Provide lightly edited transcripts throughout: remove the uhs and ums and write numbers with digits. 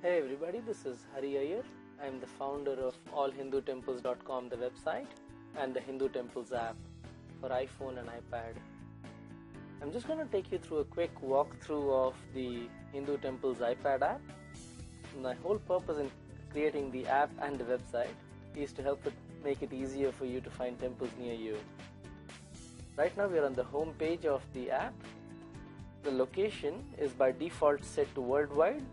Hey everybody, this is Hari Iyer. I am the founder of allhindutemples.com, the website, and the Hindu Temples app for iPhone and iPad. I'm just going to take you through a quick walkthrough of the Hindu Temples iPad app. My whole purpose in creating the app and the website is to help make it easier for you to find temples near you. Right now we are on the home page of the app. The location is by default set to worldwide.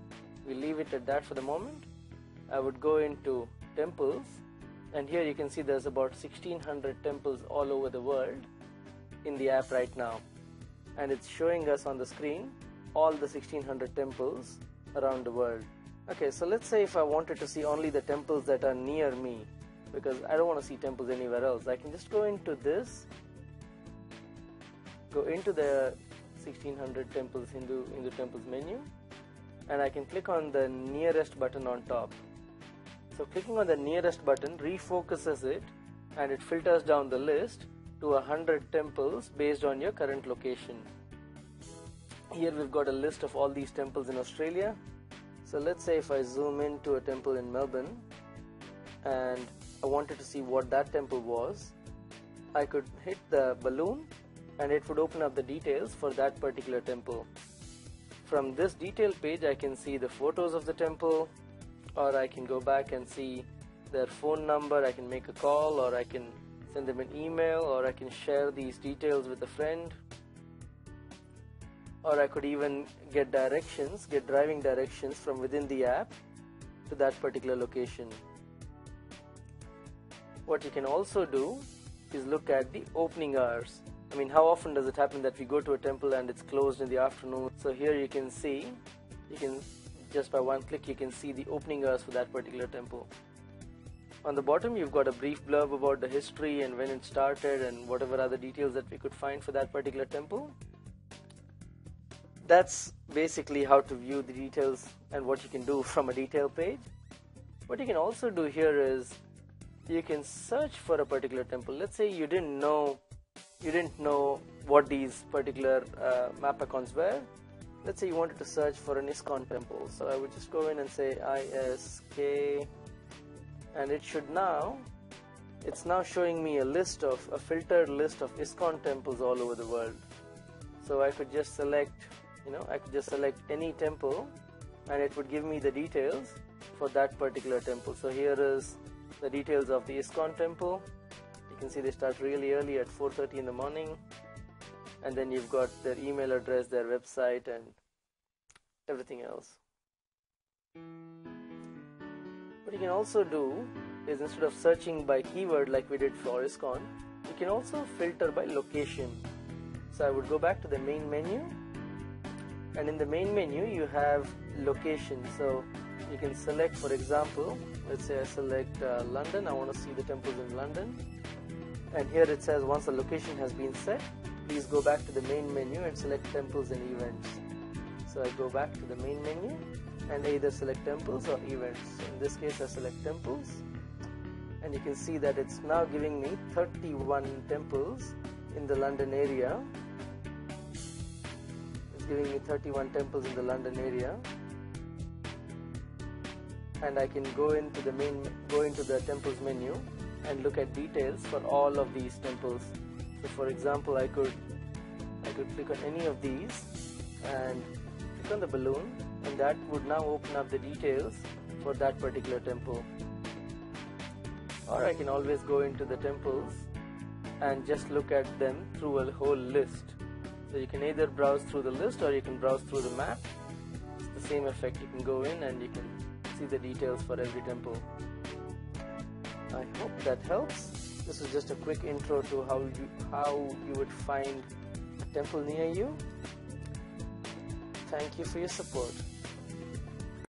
We leave it at that for the moment. I would go into temples, and here you can see there's about 1600 temples all over the world in the app right now, and it's showing us on the screen all the 1600 temples around the world. Okay, so let's say if I wanted to see only the temples that are near me, because I don't want to see temples anywhere else, I can just go into this, go into the 1600 temples Hindu temples menu, and I can click on the nearest button on top. So clicking on the nearest button refocuses it, and it filters down the list to 100 temples based on your current location. Here we've got a list of all these temples in Australia. So let's say if I zoom into a temple in Melbourne and I wanted to see what that temple was, I could hit the balloon and it would open up the details for that particular temple. From this detail page I can see the photos of the temple, or I can go back and see their phone number, I can make a call, or I can send them an email, or I can share these details with a friend, or I could even get driving directions from within the app to that particular location. What you can also do is look at the opening hours. I mean, how often does it happen that we go to a temple and it's closed in the afternoon? So here you can see, just by one click you can see the opening hours for that particular temple. On the bottom you've got a brief blurb about the history and when it started and whatever other details that we could find for that particular temple. That's basically how to view the details and what you can do from a detail page. What you can also do here is you can search for a particular temple. Let's say you didn't know what these particular map icons were. Let's say you wanted to search for an ISKCON temple. So I would just go in and say ISK, and it's now showing me a filtered list of ISKCON temples all over the world. So I could just select any temple and it would give me the details for that particular temple. So here is the details of the ISKCON temple. You can see they start really early at 4:30 in the morning, and then you've got their email address, their website, and everything else. What you can also do is, instead of searching by keyword like we did for ISKCON, you can also filter by location. So I would go back to the main menu, and in the main menu you have location. So you can select, for example, let's say I select London. I want to see the temples in London, and here it says once the location has been set, please go back to the main menu and select temples and events. So I go back to the main menu and either select temples or events. In this case I select temples, and you can see that it's now giving me 31 temples in the London area. It's giving me 31 temples in the London area, and I can go into the temples menu and look at details for all of these temples. So for example, I could click on any of these and click on the balloon, and that would now open up the details for that particular temple. Or I can always go into the temples and just look at them through a whole list. So you can either browse through the list or you can browse through the map. It's the same effect. You can go in and you can see the details for every temple. I hope that helps. This is just a quick intro to how you would find a temple near you. Thank you for your support.